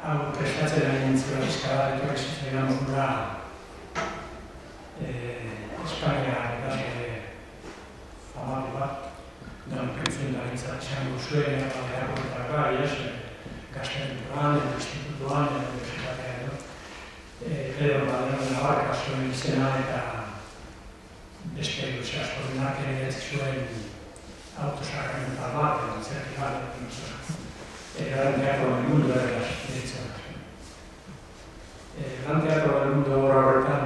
hau prestatzen ari nintzela bizkara etorri zitzaidan burura Espainia ikasle famatu bat, non kentzen da bintzat izango zuen, gazteturan, institutuan, universitatean, Pedro Badero Navarra zuen izena eta beste luze asko denak ere zuen autosakamental bat, zertifikatu Gran Teatro del Mundo eraz, ditzen. Gran Teatro del Mundo horretan,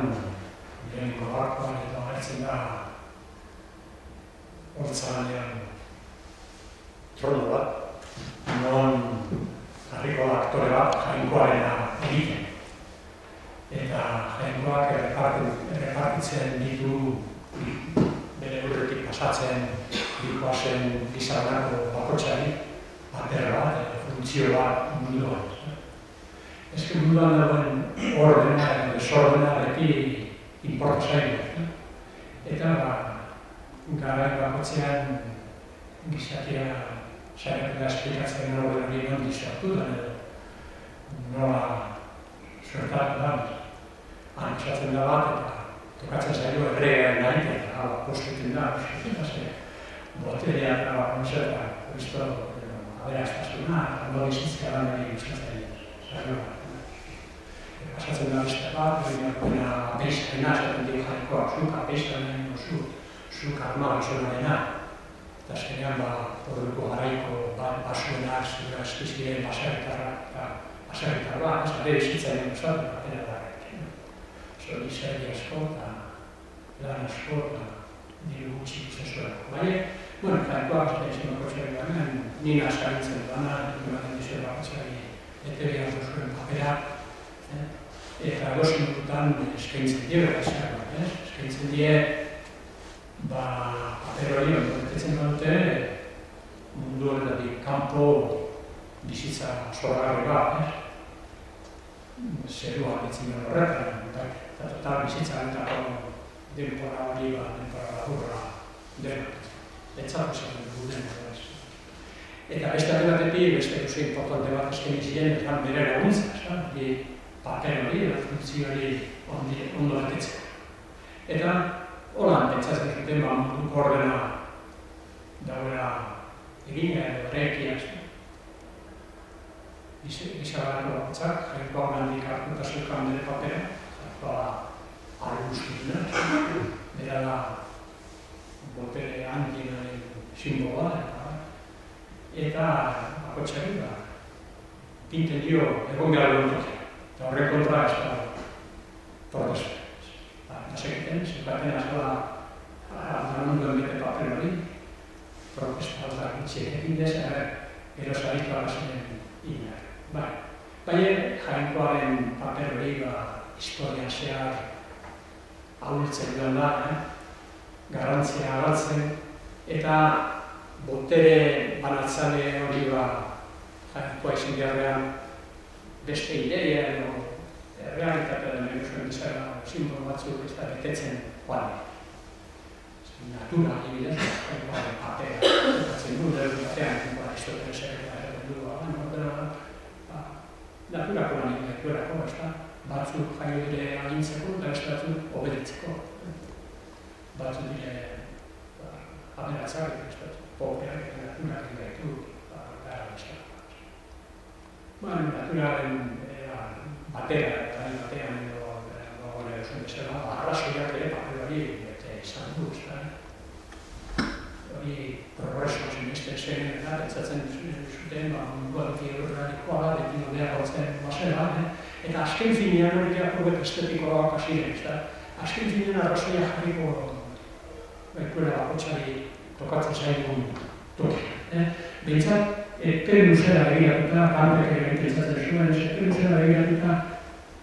lehenko barkoan eta agertzen da hortzalanean trono bat, non jarriko da aktore bat jainkoarena egiten. Eta jainkoak errepartitzen ditu bere urretik pasatzen dikoazen gizarnako bakotxari, bater bat, funtzio bat munduan. Ezke munduan dagoen ordena eta desordena beti inporta zaigu. Eta garai bakotzean gizakia saiatu da esplikatzen ordena hori non dizartu da edo nola suertatu da. Antzatzen da bat eta tokatzen zaigu ebrearen nahi eta posteten da, boterea eta konzerta, Kristo aberaztasuna, ondo bizitzea lan egin gustatzen pasatzen da beste bat, baina apeizkena, esaten dira jainkoak, zuk apeizkena duzu, zuk arma gizonarena. Eta azkenean, horreko garaiko basuenak, zura eskizkiren baserritar bat, ez bere bizitza egin guztatu, batera da. Zori zerri asko eta lan asko eta diru gutxi guztezuela. Baina, jainkoak, zaten bakotxeak garen, nina askarintzen dana, ematen dizue bakotxeari eteria zuen paperak, eta edozen dutan eskaintzen die berazioak, eskaintzen die paper hori betetzen badute mundu horretatik kanpo bizitza zoragarri bat, zerua betzen duen horretan, eta total bizitza entako denpora hori bat, denpora laburra dena, etzako zen dugu dena. Eta beste batetik, beste oso importante bat eskaini ziren, eta bere laguntza, paper hori, funtzio hori ondo betetzeko. Eta holan pentsatzen zuten munduko ordena dauela egina edo errekiak. Gizagarako batzak, jainkoak handik hartuta zeukan bere papera, argustuna, bera da botere handinaren simboloa, eta bakotxari pinten dio egon behar dut. Eta horrek kontra ez da protestu. Nasekiten, zeukaten azala manunduen bete paper hori, protestu da gitxek egin dez, gero zaritu alazenen inak. Baina jainkoaren paper hori historia zehar ahultzen duen da, garrantzia agaltzen, eta botere banatzale hori jainkoa izin beharrean beste ideia edo realitatea den egin zuen simbolo batzuk ez da betetzen joan. Natura, adibidez, jainkoaren papera. Zertatzen du, dut batean, jainkoa Aristotelesek eta erredu naturako lan egin ez da, batzuk jaio dire agintzeko eta beste batzuk obeditzeko. Batzuk dire aberatzak, pobreak eta naturak egin gaitu gara bezala. Naturaren batera eta batean edo gure zuen bezala, arrazoiak ere paper hori izan du. Hori progreso zinezten zen eta pentsatzen zuten munduak horretikoa bat, ekin hodea gautzen bazera, eta azken finean hori apurret estetikoak hasiren. Azken finean arrazoia jarriko baikuela bakotxari tokatzen zaigun toki. Behintzat, epe luzera begiratuta, kanpek egin pentsatzen zuen, epe luzera begiratuta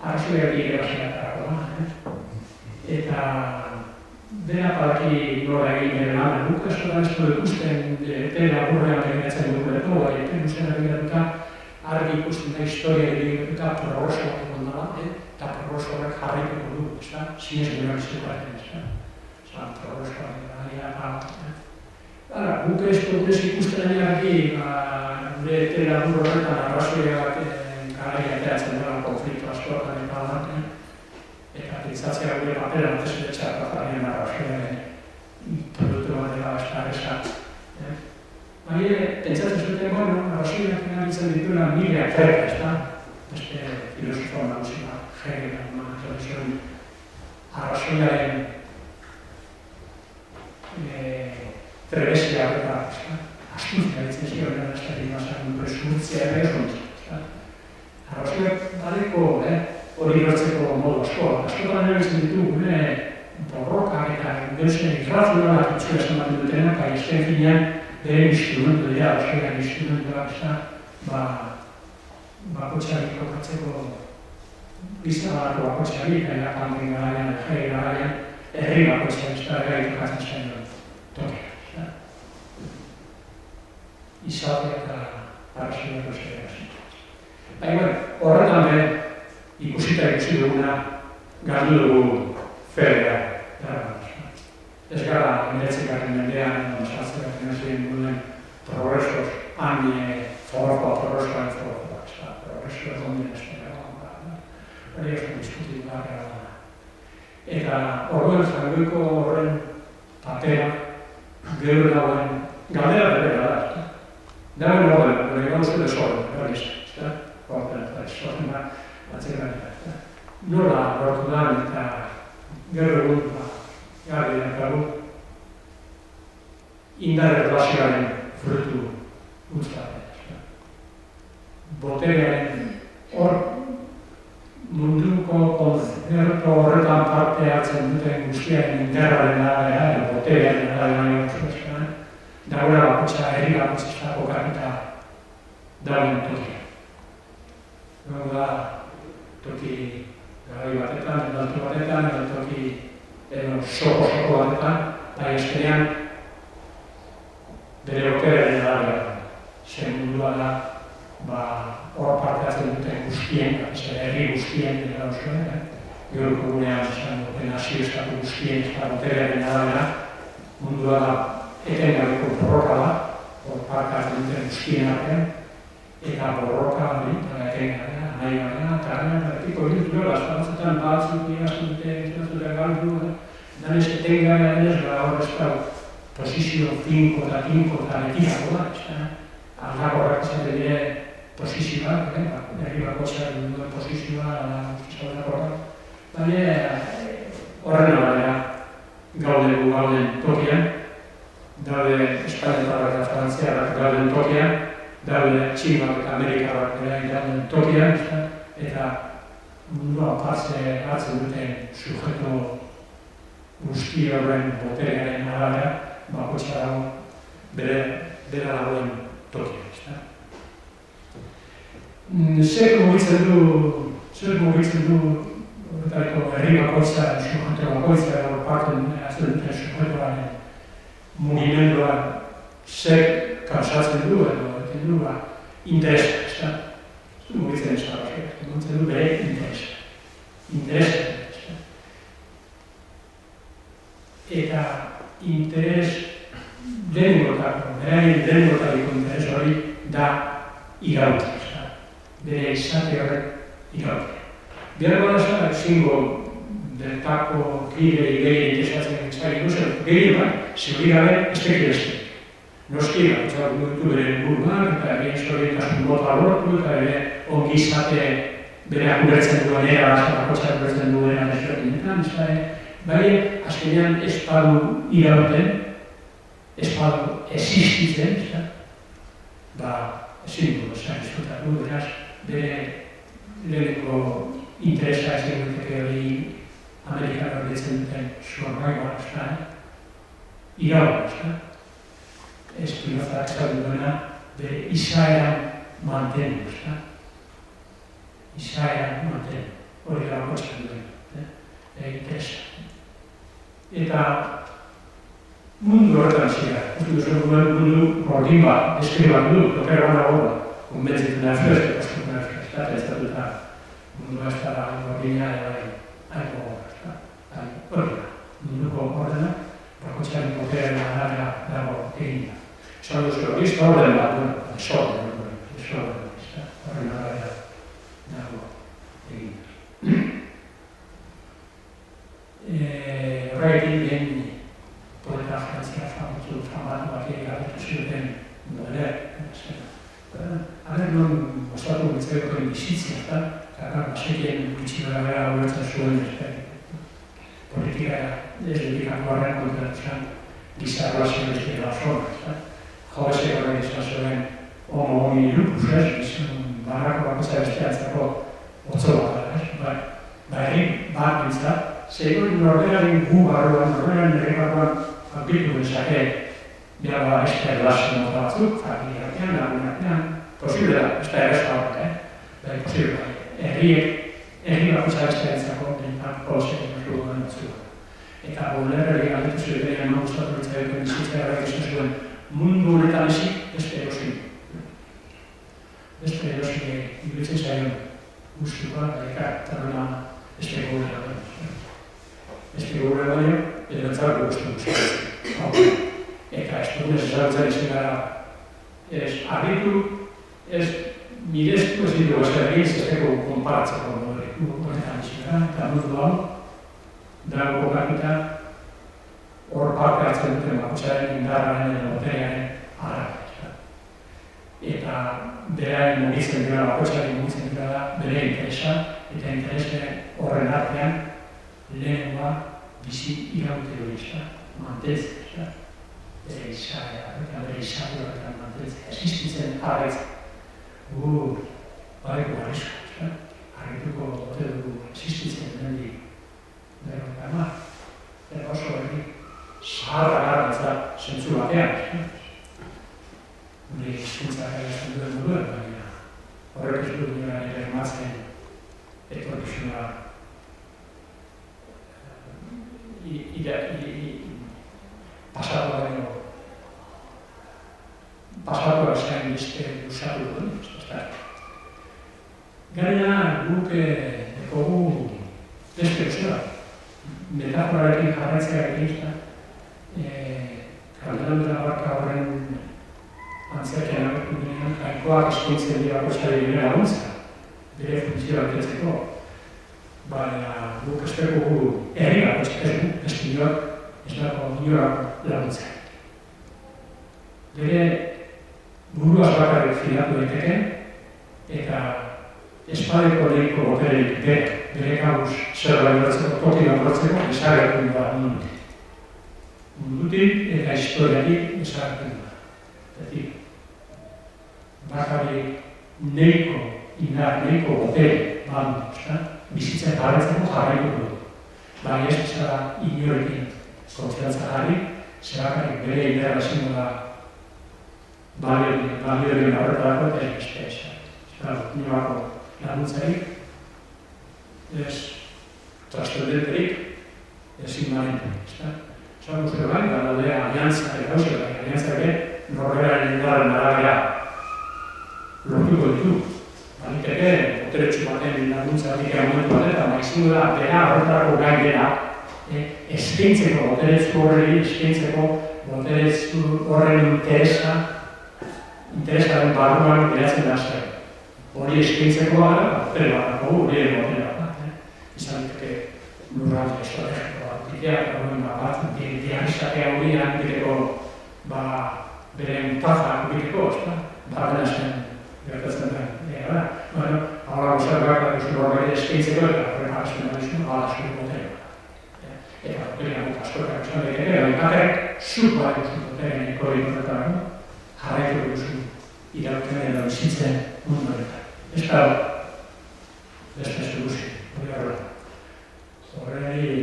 arrazoiak ere basenatarako da. Eta dena badaki nola egin ere lan, guk askotan ez du ikusten epe laburrean begiratzen dugu epe luzera begiratuta argi ikusten da historia egituta progreso bat egon dara, eta progreso horrek jarraituko du, zinez duen bizikoaren, progreso bat guk ez ikusten ari gure epe labur horretan arrazoiak garaia ateratzen dela konfliktu askotan eta alaten, eta pentsatzea gure papera antezidetxea Katalunian arrazoiaren produktu bat dela estarrezat. Baina, pentsatzen zuten, bueno, arrazoiak finalitzen dituna mila aferta, ez da? Beste filosofo nauzima, Hegel, Marxismo, arrazoiaren trebesia eta astuntzea ditzen ziren, ez da, dimazan, presuntzia ere erontza. Arrazoiak badeko, hori gertzeko modu askoa. Askotan erabiltzen ditugu, borroka eta gauzen irrazionalak itxura zenbatzen dutenak, aizken finean bere instrumentu dira, arrazoiak instrumentuak, ez da, bakotxeak kokatzeko bizarrako bakotxeak, eta kanten garaian, jai garaian, herri bakotxeak, ez da, gaitu katzen zen tokia. Izate eta arrazoiak euskera. Baina, horretan ikusita ikusi duguna, galdu dugu fedea. Ez gara, emeretzikaren mendean, sartzekak genezien duen progresos, forrokoa, progresoa, progresoa egondien espera. Hori ez diskutitu gara. Eta horren zangoiko horren papera, gero dagoen, galdera bebera da. Dagoen horren, gure gauzu desorren, hori ez. Horren, horren batzera. Nola lortu da eta gero egun, gari dakagu, indar erlazioaren frutu guztatzen. Boterearen hor munduko konzerto horretan parte hartzen duten guztiaren indarraren arabera, boterearen arabera dagoela bakotxa, herri bakotxa kokatuta dagoen tokia. Gau da, toki garai batetan, edaltu batetan, toki soko batetan, bai eskenean bere boterearen arabera. Zer mundua da, hor parte hartzen duten guztien, herri guztien dira osoen, gero kogunean esan duten nazio-estatu guztien boterearen arabera, mundua da etengabeko borroka da, hor parte hartzen duten guztien artean, eta borroka hori, etengabea, nahi gara, eta ertiko ditu jola, espatzetan batzuk iraztu dute, izantzuten galdu, danez etengabea denez, hor ez da, posizio finko eta letirako da, aldakorrak izan dire posizioak, herri bakotxeak duen posizioa, aldakorrak. Baina, horren abadera, gauden tokian, daude espanetarrak eta frantziarrak gauden tokian, daude tximak eta amerikarrak gauden tokian, eta mundua hartzen duten sujeto guzti horren boterearen arabera, bakotxa dago bera dagoen tokia. Zer mugitzen du horretariko herri bakotxa, sujeto bakotxa, edo parten hartzen duten sujetoaren mugimendua zer kausatzen du edo eten du interesa, mugitzen ez da, mugitzen du bere interesa. Eta interes lehenengotariko interes hori da irautea, bere izate horrek irautea. Biarko da zara, zingo bertako kidei gehi interesatzen ezagik duzen, gehi bat, ziguri gabe, ez tekidezte. Noski, batzak dutu bere buruan, eta bere historietasun mota lortu, eta bere ongizate bere akuretzen duen era, bakotxak akuretzen duen desberdinetan, baina, azkenean ez badu irauten, ez badu existitzen, ezin dugu diskutatu, beraz, bere leheneko interesa ez egiteke hori Amerikara horretzen duten survival, irauten, ez pilota ezagun duena, bere izaeran mantendu, izaeran mantendu, hori da bakotxan duen, interesa. Eta mundu horretan zira, mundu gordin bat, eskriban du, lokera gana goba, konbentzitzen da ez da mundu ez da gordina haiko goba, hori da, munduko ordena, bakotxaren botearen arabera dago egin da. Esan duzko, ez da orden bat, horren arabera. gustatu gutzekoen bizitzia, eta basekien gutxi gara ulertzen zuen politika ez dedikatu horren kontratu zen gizarroa zinezkera osoa. Jobezek horren izan zuen homi lupus, barrako bakoitza besteatzeko otzo bat, bat bintzat, zegoen norberaren gu barruan, norberaren ere barruan aurkitu dezake bera esker lasen batzuk, familiarean, lagunarean, posible da, ez da errezka horret, posible da. Herri bakoitza besteatzako dentak pozek errezko batzuk. Eta bolerreri galdetu zuen eman gustatu ditzaioten bizitzea erretzen zuen mundu honetan ezik beste erosin. Beste erosin iruditzen zaion guztukoa, eta duna beste gure baino. Beste gure baino, edo entzarko guztu. Eta ez dugu ezagutzen izan gara, ez arritu, ez mireztu ez ditu gazerri, ez esteko konparatzeko honetan izan gara, eta mundu hau, dago kokatuta hor parte hartzen duten bakoitzaren indarraren edo boterearen arabera. Eta beraien mugitzen dira, bakoitzaren mugitzen dira da bere interesa, eta interese horren artean lehenua bizi iraute hori, mantentzea, bere izaera, eta bere izaera mantentzea, existitzen jarraitzen. Badeko arrizko, argituko bote dugu existitzen dendik. Eta oso hori zaharra garrantza zentzu batean. Gure hizkuntza egiten duen moduen, baina horrek ez dut nire ere ematzen etorkizuna pasatu baino pasatu eskain beste usatu duen. Gaina guk ekogu deskripzioa. Metaforarekin jarraitzea egin, kaldelandera barka horren antzerkean agertu denean, jainkoak eskaintzen dira bakoitzari bere laguntza, bere funtzioa betetzeko. Baina guk espeko gu herri bakoitzak ez dago inorak laguntza. Bere buruaz bakarrik fidatu daiteke, eta espadeko lehiko botereik bere kabuz zerbait lortzeko, toki bat lortzeko, desagertu da mundutik. Mundutik eta historiatik desagertu da. Zetik, bakarrik nahiko botere bandu, bizitzen jarretzeko jarraitu du. Baina ez bezala inorekin konfiantza jarri, zerakarrik bere indarra zindu da balioren horretarako eta egizte. Nioako laguntzarik, ez trascendenterik, ez immanenterik. Zara guztio bai, da daudea aliantzak eta gauzio, aliantzak norberaren indarren arabera lortuko ditu. Baliteke, boteretsu baten laguntza dikera momentu bat eta maizindu da, bera horretarako gai dela, eskaintzeko boteretsu horreri, eskaintzeko boteretsu horren interesaren barruan geratzen da zer. Hori eskaintzeko gara, botere bat dago, hori ere botere bat. Izan diteke lurralde estrategiko bat. Bat, diarizatea hori egiteko beren tazak egiteko, barren zen gertatzen da. Hala guztiak behar da horrela eskaintzeko eta preparazioa dizun, hala zuen botere bat. Eta boterea gut askorak izan daiteke, bakarrik zut bat duzun boterean ikori horretarako, jarraitu duzun irauten edo bizitzen mundu horretan. Ez da, beste soluzi, hori horrela. Horreli,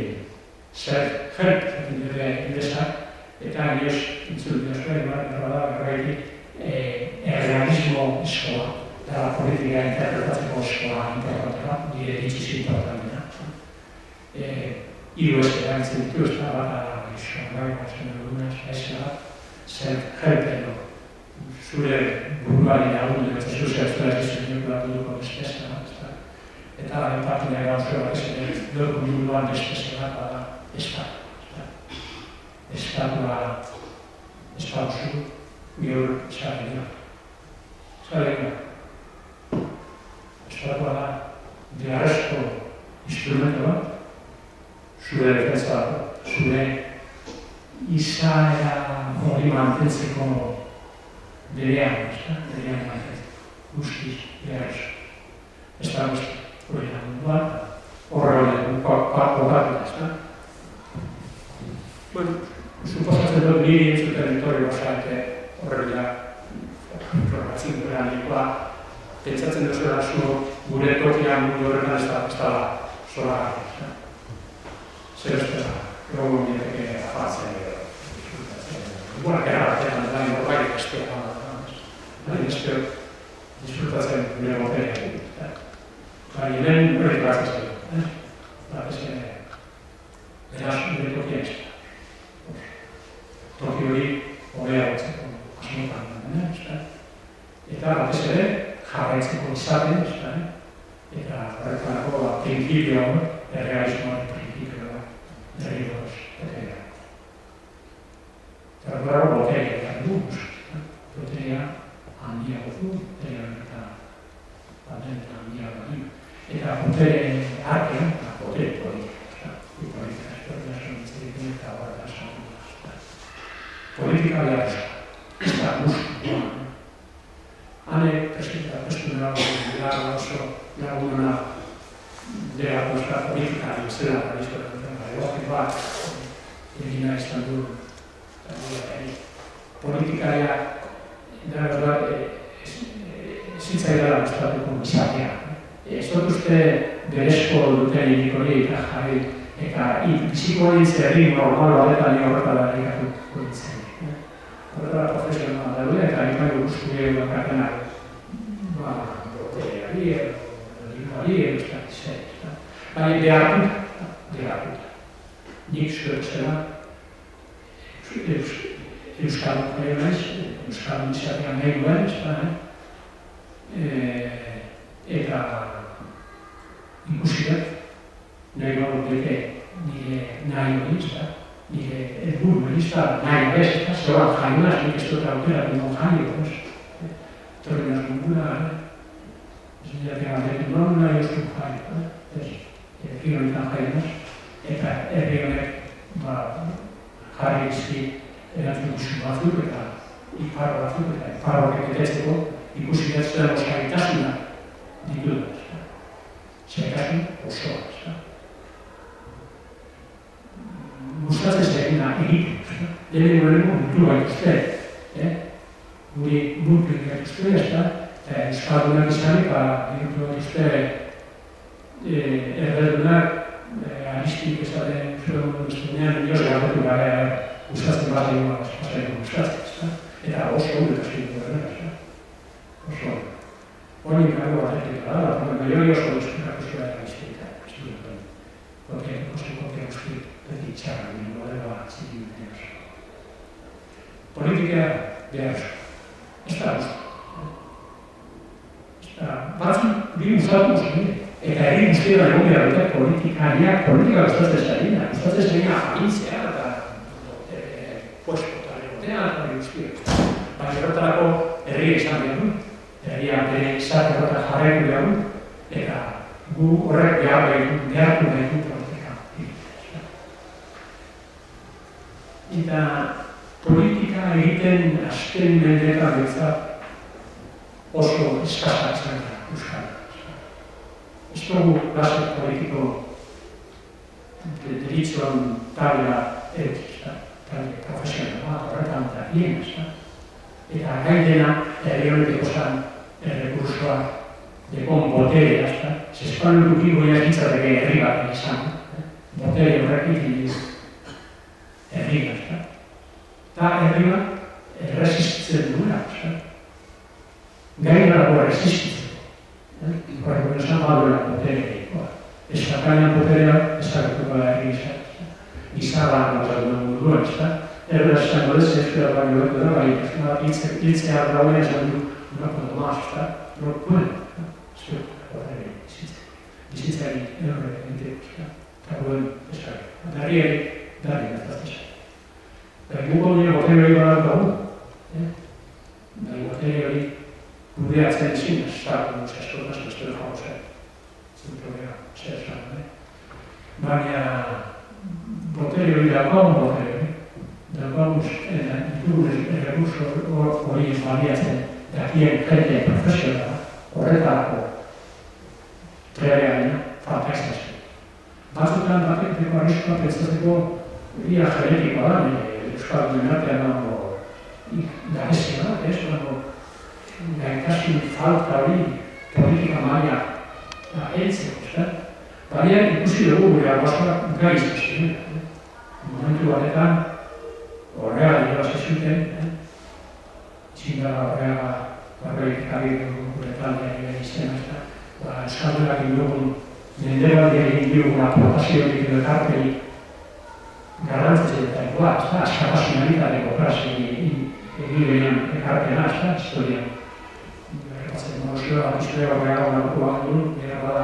zer egin dure indezak, eta nioz intzul diozue, berraitik, errealismo eskola, eta politika interpretatzeko eskola importantera, nire ditziz importantera. Hiru eskera entzen ditu, ez da bat eskola, zer edo zure buruari lagundu, eta zuzea ez dira diseinu duko beste eta empatila gauzio bat ez dugu munduan beste bada estatua. Estatua espauzu, geur txarrila. Estatua da beharrezko instrumento bat, zure defensa bat, zure izaera hori mantentzeko berean mantentzeko. guztiz beharrez. Ez da guzti, hori da munduan, horre kokatuta, ez da? Bueno, suposatzen dut niri ez du territorio basate horrela informazio organikoa, pentsatzen duzela zu gure tokian mundu horretan ez da sola gara. Zer ez da, egon dieteke afatzen edo, disfrutatzen. Igual gara batean da, norbait estea baina espero disfrutatzen gure boterea. Baina hemen hori batzen zen. Batzen beraz gure tokia ez da. Toki hori hobea batzeko asmotan. Eta batez ere jarraitzeko izaten, eta horretarako prinsipio errealismoaren prinsipioa derrigorez boterea. Eta horretako boterea dugu. Boterea handiago du, eta patenta handiago du. Eta botere artean, botere politika, politika estortzen eta horrela esan. Politika behar ez da guztu. Hane prestu dago oso laguna dela guzta politika zela egokin bat egina izan du politikaria da verdad zitzaidara gustatuko izatea. Ez dut uste berezko duten irikori eta jarri eta biziko dintzerri normal batetan horretara egatu dintzen. Horretara profesionala daude eta ipaio guztu gehiago bakartenak botereari edo estatzea. Baina behartuta. Nik zuetzela Euskal Izatea nahi duen, eta ikusi dut, nahi bete nire nahi hori, nire helburu hori, nahi hori, zoran jaionaz, nik ez dut aukera, non jaio, torri naz mundura, zineatea batekin, non nahi ez dut jaio, herri honetan jaionaz, eta herri honek jarri izki erantzun batzuk eta iparro batzuk eta iparroak etetzeko ikusi gertzela oskaritasuna ditu da. Zergatik osoa. Gustatzen zegina egiten. Lehenengo ditu gaituzte. Guri burtu gaituzte, eta euskaldunak izanik, ditu gaituzte erredunak aristik ezaten zuenean inoz gartetu gara gustatzen bat egoa pasaiko gustatzen, eta oso hori kasiko gara, oso hori garo batetik gara, baina oso guztiak zua aristika, porque koste guztiak beti txarra, nire zikin dira. Politika behar, ez da guzti. Batzuk bi guztatu zen, eta egin guztiak egon behar dute politikariak, politika gustatzen zarina, gustatzen zarina jakintzea, eta puesto eta legotea, eta guztiak. Baina horretarako herria izan behar du, herria bere izate horretak jarraitu behar du, eta gu horrek behartu behitu politika. Eta politika egiten azken mendeetan betzat oso eskasa izan da Euskal. Ez dugu klase politiko deritzoan tabla erotzizta. Profesionala, horretan eta bien, eta gaitena herri honeteko zan errekursoa dekon boterea, zespan dukigo jakitzateke herri bat izan, botere horrekin ditu herri bat, eta herri bat erresistitzen duela, gainarako erresistitzen, horreko esan baduela boterea, ez kakainan boterea ezagutuko herri izan. Izarra notatu duen, erra esango ez, ezkera baino betu da, bai, hiltzea dauen esan du, unako domaz, duen, bizitzari erre egiteko, eta duen eskari. Darriari, gertatzen. Guko nire botere hori badak dugu, botere hori kudeatzen ezin, estartu duz eskortaz, bestero jauzea, zintrobea, zer esan, baina botere hori daukagun botere hori. Daukaguz ditugun errekurso hori baliatzen dakien jente profesionala horretarako trebean falta izazio. Batzutan bateko arriskoa pentsateko ia genetikoa da, euskal duenatean dago garezia, gaitasun falta hori politika maila heltzeko, baina ikusi dugu gure arbasoak gai izazio. Momentu batetan, horrega irabazi zuten, txindara horrega horreik jarri gure taldean egin izena, eskaldurak indugun mendebaldia egin dugun aportazioak edo ekarperi garrantzitzaikoa, askatasunalitateko frase egin behin ekarpena, historian. Historia horregago nagokoak duen, bera bada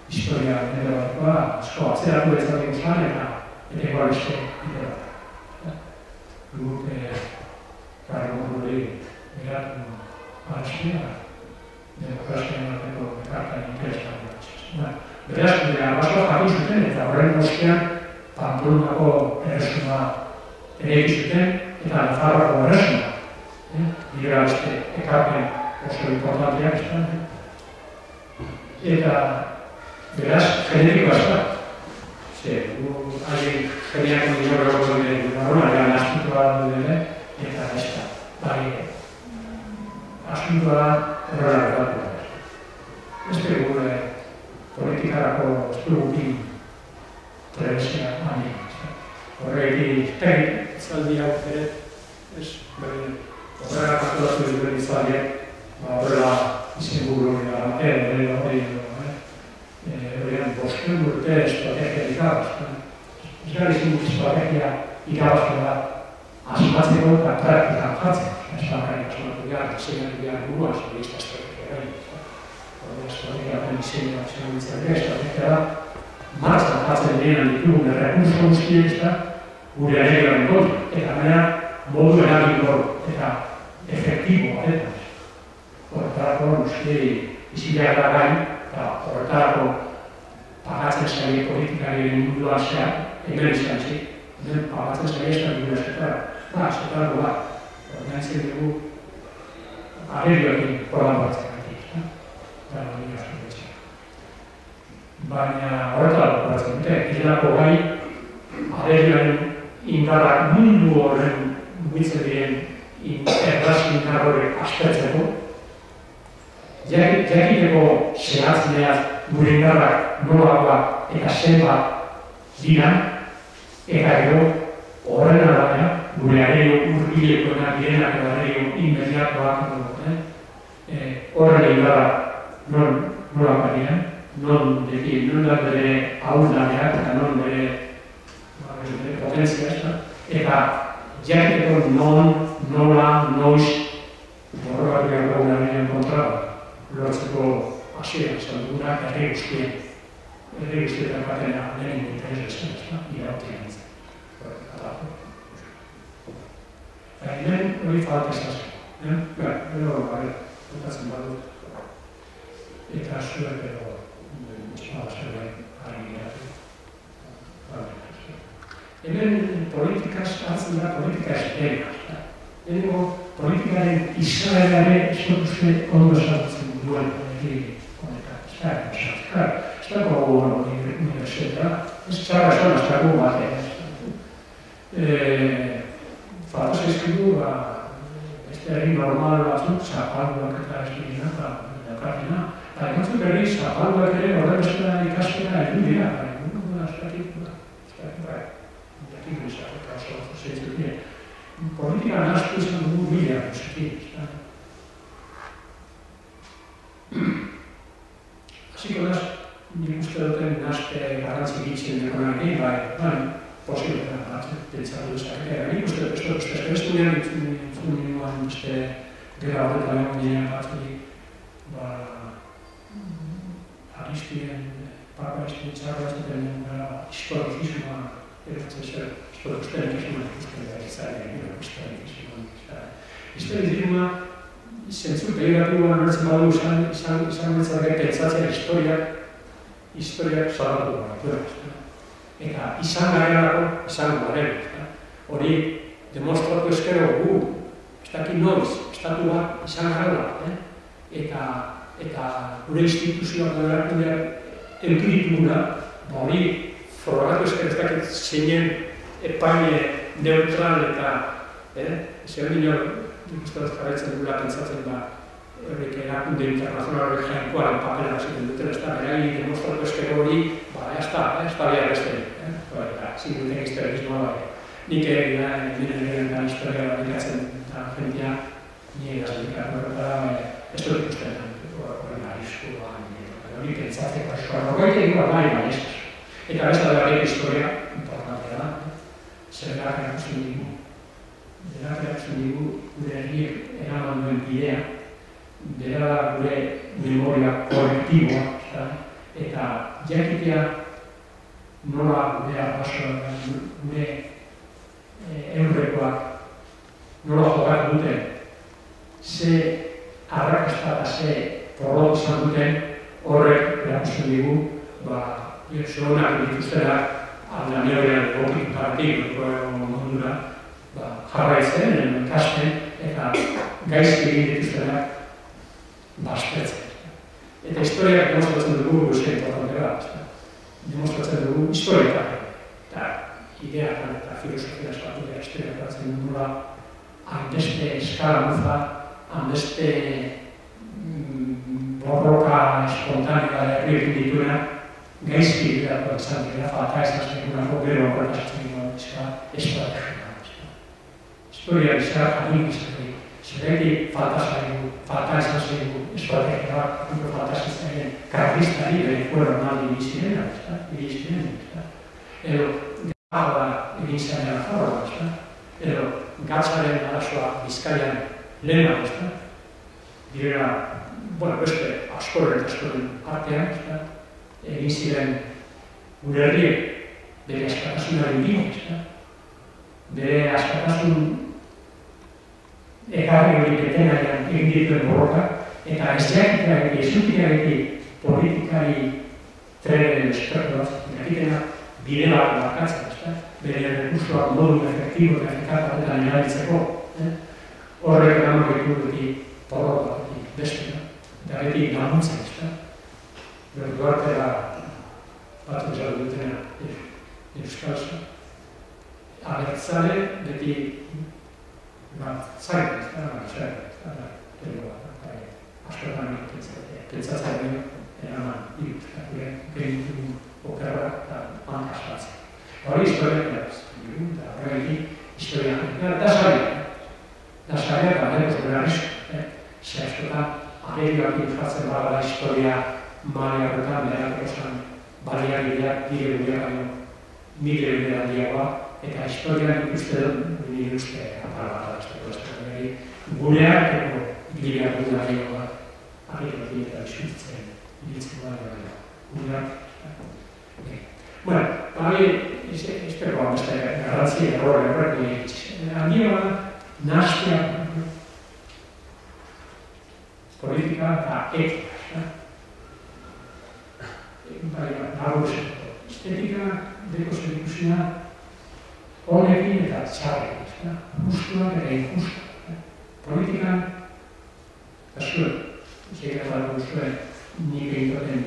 historia mendebalikoa, asko atzeratu ez da duguzan eta igual beste bide bat. Guk kargo gure beratu barazkia, demokrazioan arteko ekartan interesan dut. Beraz, arbasoa jakin zuten eta horren ostean Pamplonako erresuma ere zuten eta Nafarroako erresuma. Dira beste ekarpen oso importanteak izan. Eta beraz, genetikoa ez da. Haien geniako dinero duen barruan, asuntoa duen, eta ez da. Asuntoa horrela gertatu da. Ez dugu politikarako ez dugu bi trebezia handi. Horregatik zaldi hau ere, horrela kapitulatu duen izaldiak, horrela izen guru hori da, bostuen urte estrategia ikabazten. Ez gara izin estrategia ikabazten da asmatzeko eta praktikan jatzen. Ez bakarrik asmatu behar, diseinatu behar buruan, zerista estrategia gari. Estrategia den diseinua estrategia da martzan jatzen direnan ditugun errekurso guztiek gure areioaren kontra. Eta mera modu eraginkor eta efektibo batetan. Horretarako guztiei izileak da gain, eta horretarako pagatzen zaila politikarien munduan zehar, hemen izan zik, pagatzen zaila ez da gure esetara. Esetarako da, ordenaitzen dugu arerioekin kolaboratzen gaitik. Baina horretarako kolaboratzen dute, izanako gai arerioaren indarrak mundu horren mugitzen diren errazki indar horrek aspertzeko, jakiteko zehatzeneaz gure indarrak nolakoak eta zenbat dira, eta gero horren arabera, gure areio urbilekoenak direnak edo areio inmediatoak horren indarrak nolakoak dira, non da bere ahuldaneak eta non bere potentzia, eta jakiteko non, nola, noiz, horregatik gara gure kontra, lortzeko hasieran saldunak herri guztietan batena lehenengo interesezen, irautia nintzen. Hemen hori falta ezazen. Gero, kontatzen badut. Eta zuek edo, zerbait harri geratu. Hemen politikaz hartzen da, politika esperia. Lehenengo politikaren izaerare esotuzte ondo sartzen duen honetan. Ez dago unibertsitatea, ez txarra esan ez dago batean. Falta zaizkidu, beste herri normal batzuk, zapalduak eta esbirina, eta dakartina. Eta egotzuk berri, zapalduak ere horren bestera ikaskera egin dira. Politika nahaztu izan dugu bila guztien. Hasiko naz, nik uste duten nahazte garrantzik itzen dekonarekin, bai, posible pentsatu dezakera. Nik uste estudian entzun nioan beste gera horretan egon diren batzurik, Aristien, Papa Aristien txarra ez duten historikismoa eratzen zer, historikismoa ikusten da izan, historikismoa zentzu pegiratiboan horretzen badu izan betzak pentsatzea historiak salatu gara. Eta izan garelako, izan garela. Hori demostratu eskero gu, ez dakit noiz, estatu bat izan garela. Eta eta gure instituzioak da erakundeak eukirituguna, hori frogatu ez dakit zeinen epaile neutral eta zer dino ikusteraz jarraitzen dugula pentsatzen horrek erakunde internazional horrek jainkoaren papera ziten duten, ez da, beragi demostratu eskero hori, ez da behar besterik, zinuten historismoa nik egin historia aplikatzen eta jentia nire gaztelikatu ez dut ikusten horren arriskua, hori pentsatzeko eskoa, horreite egin bai ez. Eta besta da gure historia, importantea da, zerrak erakusten digu gure herriek eraman duen bidea, bera da gure memoria kolektiboa, eta jakitea nola gure eurrekoak nola jokatu duten, ze arrakasta eta ze porrot izan duten horrek erakusten digu, zonak dituztera aldaneorean egokitutatik mundura jarraitzen, ikasten eta gaizki egin dituztera baztertzen. Eta historiak demostratzen dugu guzti importante bat. Demostratzen dugu historiak eta ideak eta filosofia eskatu dira historiak batzen dugula hainbeste eskala muza, hainbeste borroka espontanea herriekin dituena gaizki egiteko izan dira, falta izan zekunako gero horretatzen dira estrategia. Historia bizar jakin izan dira. Zerretik falta izan zaigu estrategia bat, falta izan zaigen karlistari bere fuero naldi irizpirena. Edo gaua egin zainera forra, edo gatzaren arazoa Bizkaian lehena, direla, beste askoren artean, egin ziren gure herriek bere askatasunaren bidez, bere askatasun ekarri hori betenaian egin dituen borroka, eta ez jakiteak ezutiak politikari trenen espertuaz, jakitena bidelak markatzen, bere rekursoak modu efektibo eta efikatatetan erabiltzeko, horrek eraman ditu borroka beste, eta beti laguntzen, Berduartera bat ezak dutena euskalza. Abertzale beti zain, askotan pentsatzen eraman gehiago okerra eta hankaskatzen. Hori historiak eta horregatik historiak da saia eta berez berariz, ze askotan agerioak infatzen bada historia Maria horretan, berak baliabideak dire gure handiagoa, eta historian ikuste dut, nire uste apal bat gureak eko gileak dut handiagoa, agirot eta izutzen, iritzen gureak. Bueno, hori, espero beste garrantzi horrek handiagoa, nahaztea politika eta etika. Estetika deko zer ikusina honekin eta txarrekin, justuak eta injustuak. Politikan, eta zuen, zekatatu zuen nik egiten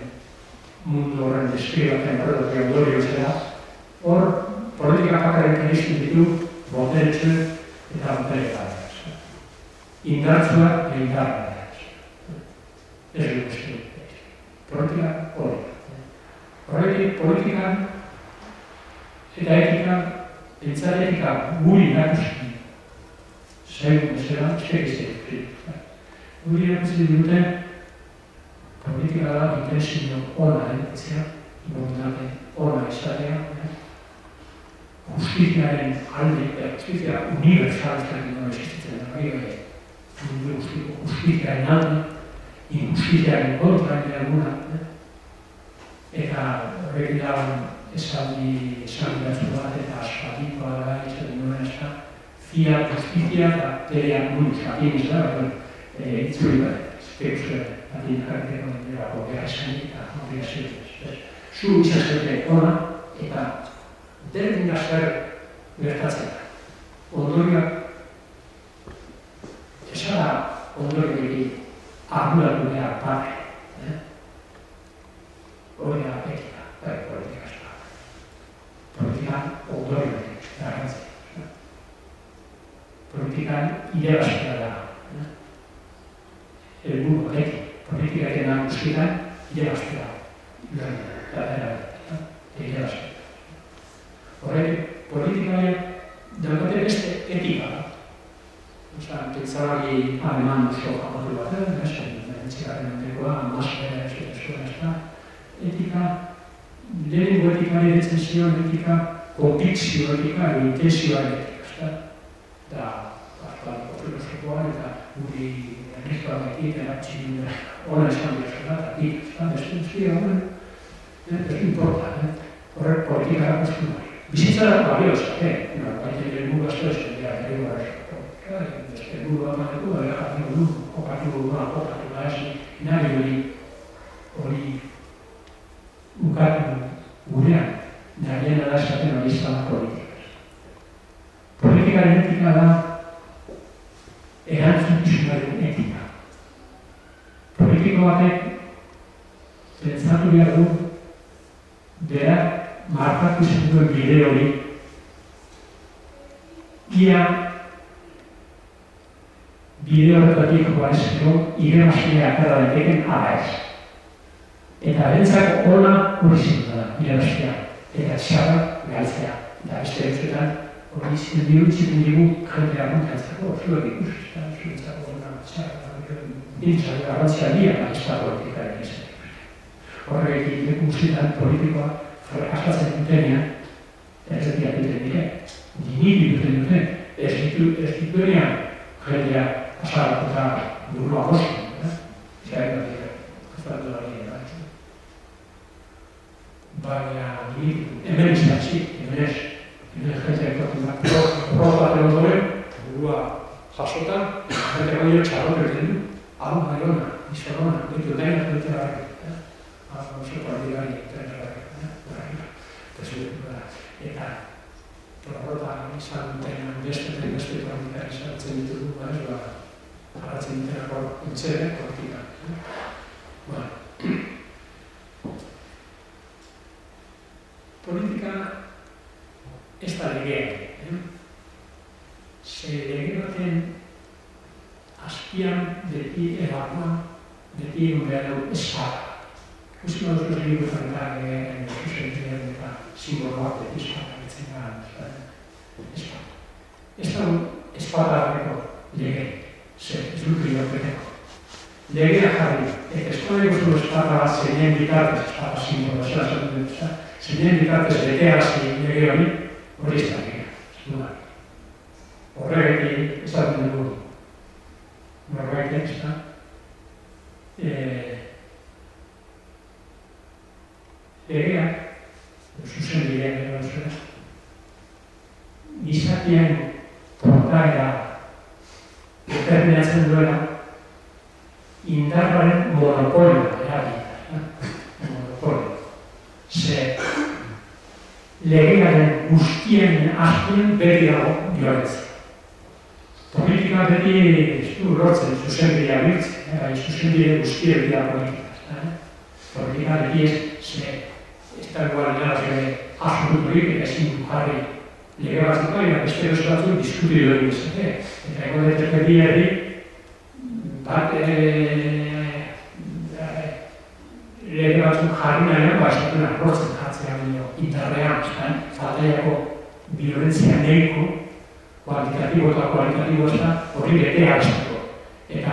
mundu horren deskribatzen horretak ondorio zera, hor politika pakaren kanizten ditu boteretxe eta boteretara. Indartzuak eta indartara. Ez dut eskribatzen. Politika hori. Horretik politikan eta etikan, pentsar etika guri nakusten, zaigun bezala, eskegizetik. Guri nakusten duten, politika da intensio ona egitea, bondate ona izatea, justiziaren alde, justizia universalizak ino existitzen da, justiziaren alde, injustiziaren kontra eguna, eta horrekin dagoen esan bertu bat eta aspaldikoa da izaten duen eska fia justizia eta terean buruz atin izan, itzuri bat, espekuzue atin jarreteko nerako gerrezkanik eta obligazioetez. Zu izazete ona eta derdin da zer gertatzen da. Ondorioak esara ondorioak arduratu behar parte. irabaztea da. Helburu beti, politikaren nagusietan irabaztea. Irabaztea. Horrek, politikaren daukate beste etika da. Pentsabari aleman oso japatu bat, entzigarren entekoa, amazpera, eskola, etika, lehenengo etikari detzen zion etika, konbikzio etika, intenzioa etika, da, paskualiko filosofoa, eta guri errizkoarekin, eratxin, hona esan bezala, eta beste horren, ez importa, horrek politikara guztu nahi. Bizitzara balioza, baina helburu asko ez dira, helburu amateko, jokatu da ez, nahi hori ukatu gurean, nahien da esaten hori izan politikaz. Politikaren etika da erantzukizunaren etika. Politiko batek pentsatu behar du berak markatu izan duen bide hori ia bide horretatik joarezkero irabazlea akara daiteken ala ez. Eta bentzak ona hori zindu da, irabazlea. Eta txarra galtzea. Eta beste eusetan hori zindu digu jendeak muntatzeko, zuek ikusten, zuetzako ona txarra, dintzak garrantzia dia ez da politikaren izan. Horregatik leku guztietan politikoa askatzen dutenean, ez dira duten dire, niri duten duten, ez dituenean jendea asaratuta burua bosten, zera dira, kastatu da dira. Baina, hemen izatzi, hemen jendea ekatzen da, bat egon duen, burua jasotan, jendea baino txarro berten du, hau maiona, izorona, ditu dainak dute barri, hau zeko aldigari, eta prorrota izan duten beste politikak izartzen ditugu, jarratzen ditenako entzere politikak. Politika ez da legea. Ze lege baten azpian beti ebakoan, beti egon behar dugu espada. Ikusi moduz libu zantak zuzentzen eta simboloak beti espada betzen gara. Ez da espada harreko lege, ez dut hilopeteko. Legea jarri, eta eskola ikustu espada bat zeinen bitartez, espada simbolo, zeinen bitartez betearazi lege hori ez da legea. Horregatik esaten dugu, norbaitek ez da, legeak, zuzen bideak edo zuen, gizakien portaera determinatzen duela indarraren monopolioa erabila. Monopolioa. Ze legearen guztien azpien beti dago biolentzia. Politika beti ez du lortzen zuzen bidea biltzen, zuzen bide guztien bidea politikaz. Politika beti ez da igual absoluturik eta ezin du jarri lege batzuk baina beste oso batzuk diskutidu egin izate. Eta egon deterke bi herri bat lege batzuk jarri nahian esatuna lortzen jartzea baino indarrean, fataiako biolentzia nahiko kuantitatibo eta kualitatibo ez da hori betea esateko. Eta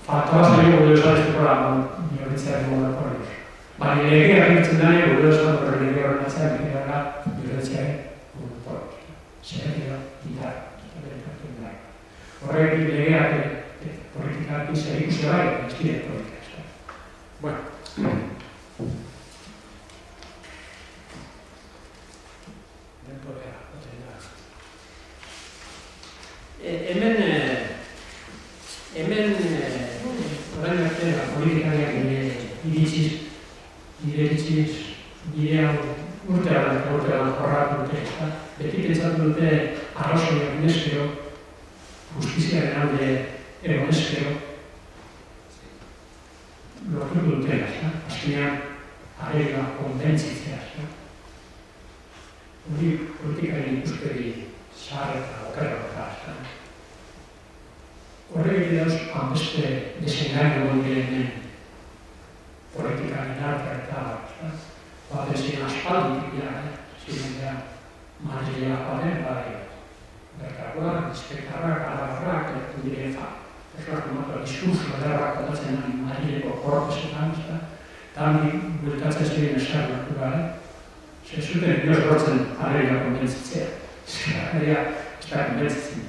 faltoa zailo gure esalezteko biolentziaren monopolioz. Baina legea egiten daia gure esalezteko legea horretzea betea biolentziaren monopolioz. Zer dira, indar. Horregatik legeak politikak izan ikusi bai, ez dira politikak. Bueno. Orain arte, politikariak iritziz, bidean urtean jorratu dute. Beti pentsatu dute arrazoiak neskero, justiziaren alde egon neskero, lortuko dutela, azkenean arregla konbentzitzea. Hori politikaren ikuspegi zahar eta okerra bat. Horrek dauz, beste desengaino gondien politikaren artea eta bezien aspalditik dira, ziren materialak baden, bertakoak, inspektarrak, alabarrak, diren diskurso edarrak aldatzen Madrileko kortesetan, eta handik bultatzen ziren eskar naturale, zuten inoz rotzen Areria konbentzitzea. Areria ez da konbentzitzen.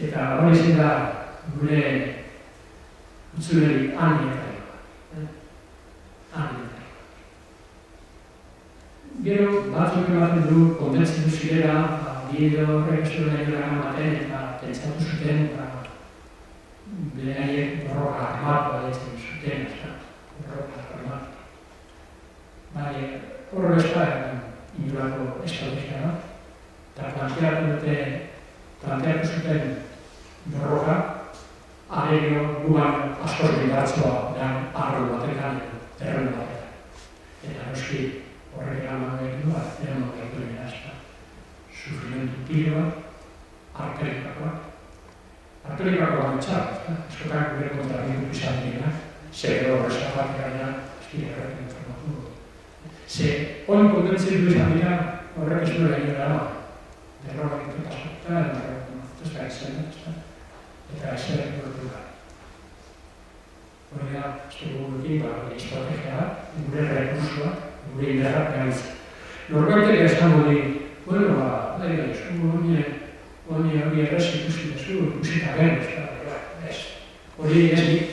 Eta hori zen da gure utzulerik anietarikoa. Gero, batzuk ematen du, konbentzitu zirela, bide horrek ez duen egin ematen eta pentsatu zuten beraiek borroka armatua ditzen zuten, borroka armatua. Horro ez da inurako estrategia da, eta planteatu zuten borroka, arerio guan askoz bilatzua arro batekan, terreno batekan. Eta noski horrek eraman gaitu bat, eraman gaitu erazta. Sufrimentu piloa, artelikakoa. Artelikakoa antxar, eskotak gure kontrabitu izan dira, segero horrezak bat gara, eskira horrekin informatu. Hori kontentzen du izan dira, horrek ez duela egin gara, derroak eta sorta, ez da izan, eta ez da egin gara. Hori da, ez dugu egin, estrategia, gure rekursua, gure indarrak gaitza. Norbaitek esango di, bueno, hori errez ikusi dezu, ikusita gen, hori ez nik,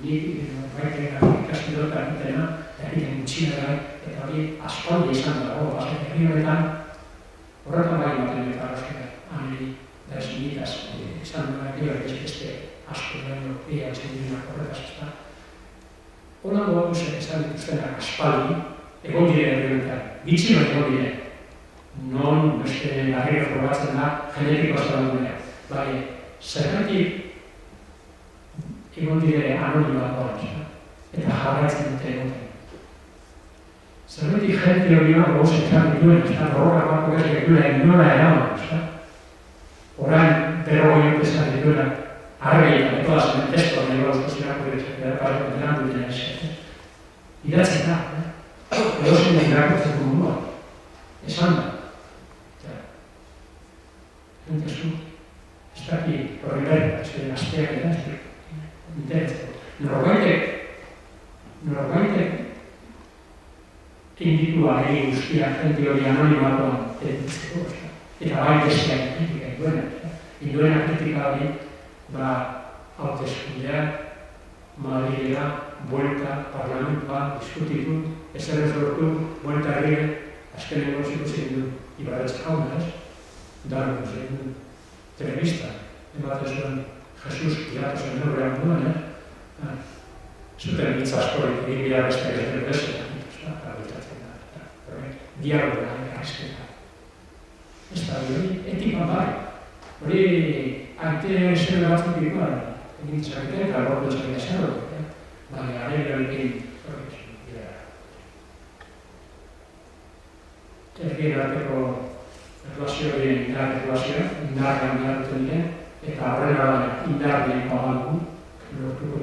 nik ikastidota egitena, egiten gutxinera, eta hori aspaldi izan dago, egin horretan, horretan bai baten eta arrozera, haneri, da ez nitaz, izan duen egin beste asko baino, ea txendinak horretaz ez da. Horan dugu esan dituztenak aspaldi, egon diren errebentan, bitxino egon diren, non beste garriro probatzen da, genetikoa zalandunean. Bai, zergatik egon diren anonimoak horretaz, eta jarraitzen dute egoten. Zergatik gente horioak gauzen izan dituen, horroka bako ez dituela nola eraman, orain berrogoi urte izan dituela, argi eta metodas mentesto nahi gauzko zirako eran duten eskatzen. Idatzen da, edozen da irakurtzeko mundua, esan da. Entezu, ez daki horri behar, ez dira asteak eta ez dira, intereseko. Norbaitek inditua egin guztiak jente hori anonimatuan editzeko, eta bai besteak kritika induena. Induena kritika hori, hauteskundeak, Madrilera, buelta, parlamentua, diskutitu, ezer ez lortu, buelta egin, azkeneko zikusi du, Ibarretxe jauna ez, darko zein du, telebista, ematen zuen Jesus piratu zen neurrean duen, zuten hitz askorik egin bila besteak ez dut dialoga azketa. Ez da, hori etika bai. Hori arte zer batzuk ikuan, egin txakete eta lortu txakete zer. Baina, areioekin ergien arteko erlazioen indar gandiartu diren, eta horrela indar diren pagaldu, lortuko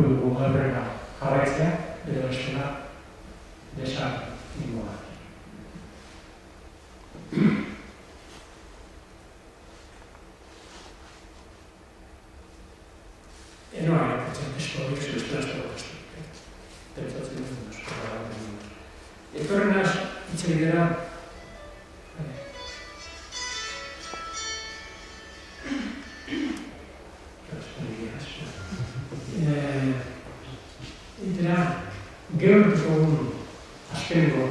dugu horrela jarraitzea, edo estena desan ingoa. Enoa irakurtzen testu horiek zuztrazteko testu. Pentsatzen dut duz. Etorrenaz, itxeritera, geortuko azkeneko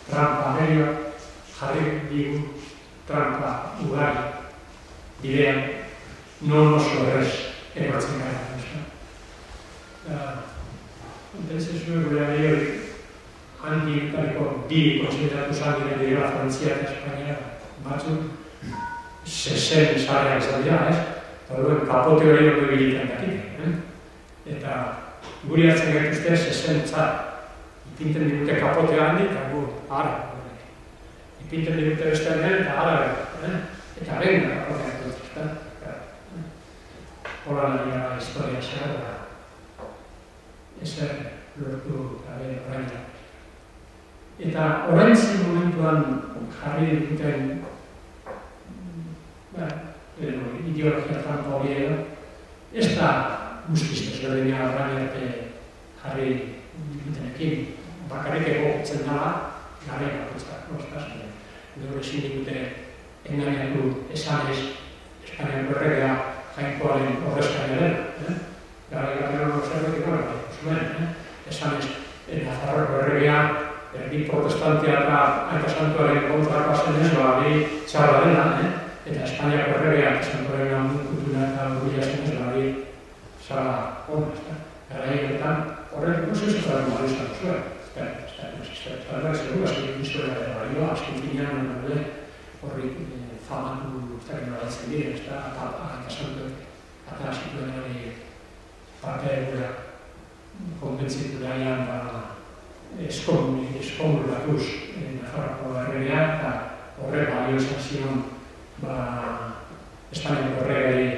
trampa agerioak jarri digu trampa ugari bidean non oso errez egotzen gara. Entonces, gure agerioak handitariko bi konsideratu zaldira dira Frantzia eta Espainia batzuk zezen zareak zaldira, eta duen kapote hori hori biliten dakite. Eta guri hartzen gaituzte zezen zara. Ipinten digute kapotea handi eta gu ara. Ipinten digute beste hemen eta ara. Eta behin da, horreak dut, eta hola nahi historia zehar, ezer lortu gabe oraina. Eta orain zen momentuan jarri duten ideologia franko hori ez da guztiz ezberdina orain arte jarri dutenekin. Bakarrik egokitzen dela, gabe bakoitzak, gaur ezin digute engainatu esanez Espainiako erregea Jainkoaren ordezkaria dela. Gara zerbait zuen, esanez Nafarroako erregea erdi protestantea eta Aita Santuaren kontrakoa zenez, hori txarra dela, eta Espainiako erregea Aita Santuaren amunkultura eta urbila zenez, hori zara hona. Gara egetan, horrek guztiz zara normalizatu zuen. Eta segura, historia de balioa, azken finean horri famatu terminalatzen dira, eta Aita Santuak eta zituen hori parte egura konbentzitu daian eskonduratuz Nafarroako erregea, eta horrek balio izan zion Espainiako erregei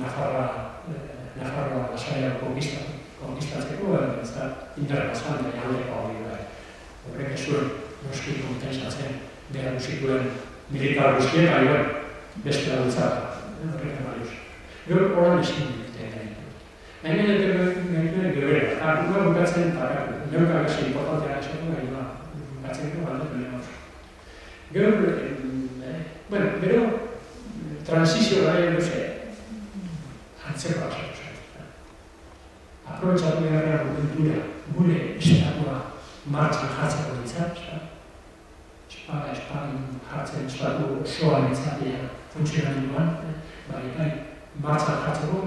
Nafarroa lasaiak konkistatzeko, eta interpazan da jaldeko hori da. Horrek ez zuen noski kontensatzen behar zituen militar guztiek, beste adultzat, horrek balioz. Gero horan ezin dute egin. Hain egiten gebera, eta gura bukatzen, eta neukak ez importantea esatu gaina, bukatzen gero aldatu lehenauz. Gero, transizio gara edo antzeko asatu zen. Aprobetxatu beharrean kultura, gure estatua martxan jartzeko ditzat, Espainian jartzen estatu osoan ditzatea funtzionamenduan, martxan jartzeko,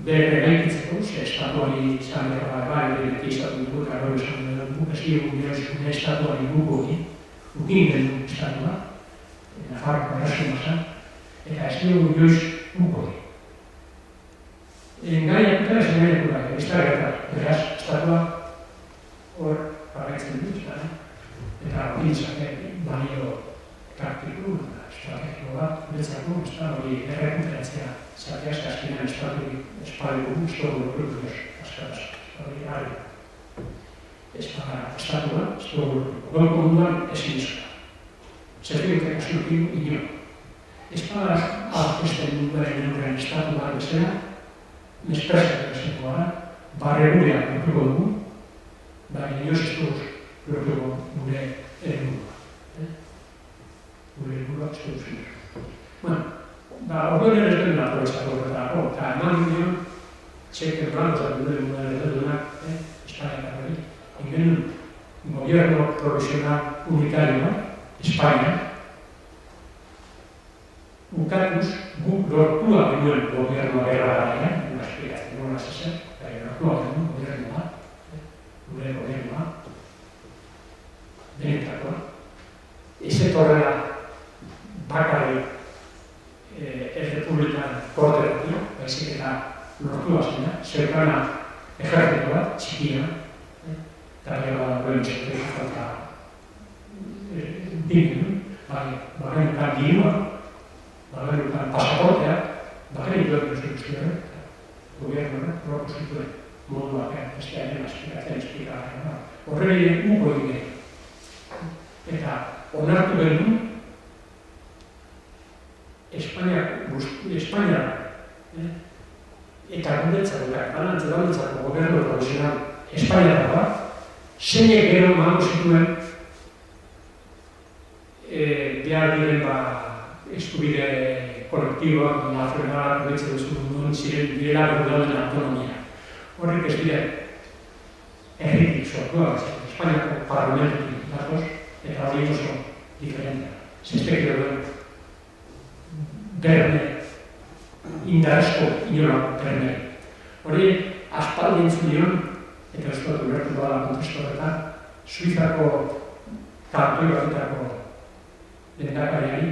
bere gaikitzeko, estatuari izan behar bere izatu dugu, eta gero esan dugu, ez estatuari gugu ukin den estatua, Nafarroako erresumazan, eta ez dugu joiz gugu. Gaiak eta ez gaiak gura, ez da gertat, beraz, estatua hor barretzen dut, eta horitzak balio praktiku, estrategiko bat, betzako, hori errekuperatzea, zateaz, azkenean espaldiko guztogu lortu askataz, hori ari. Estatua, guztogu lortu. Gonko munduan ezin izan. Zerbiutek asurkin ino. Espadaz, aurkezten munduaren neurren estatua bezala, mesprezak ezeko gara, barregurean lortuko dugu, baina inoz ez duz lortuko gure helburua. Gure helburua ez duz zinez. Orduan ere ez duen aprobetxatu horretako, eta eman ginen, txeke blantzak duen mundunak, Espainiak hori, ingen gobierno provisional unitarioa, Espainia, ukatuz guk lortua genuen gobiernoa gerra garaia, una explicatzen nola zezen, lortua genuen gobiernoa, gure gobiernoa, benetakoa. Ezetorrela bakarri Errepublikan korteroki, baizik eta lortua zena, zeukana ejertzito bat, txikia, eta gero duen txekotik falta dignu, bagenukan dirua, bagenukan pasaportea, bagenituen guztien, gobiernoak proposituen modu batean, bestearen esplikatzen. Horrela uko egin. Eta onartu genuen, Espainia, eta guretzako gobernu provisional Espainiara bat, zeinek gero mango zituen behar diren eskubide kolektiboak, nazionalak, behitzen duzun ziren direla berdauden autonomia. Horrek ez dire erritik sortuak, Espainiako parlamentutik datoz, eta hori oso diferentea. Zestek duen berne, indarezko inolako berne. Hori aspaldi entzun dion, eta ez dut ulertu bada kontestu horretan, Suizako kartoi batutako lehendakariari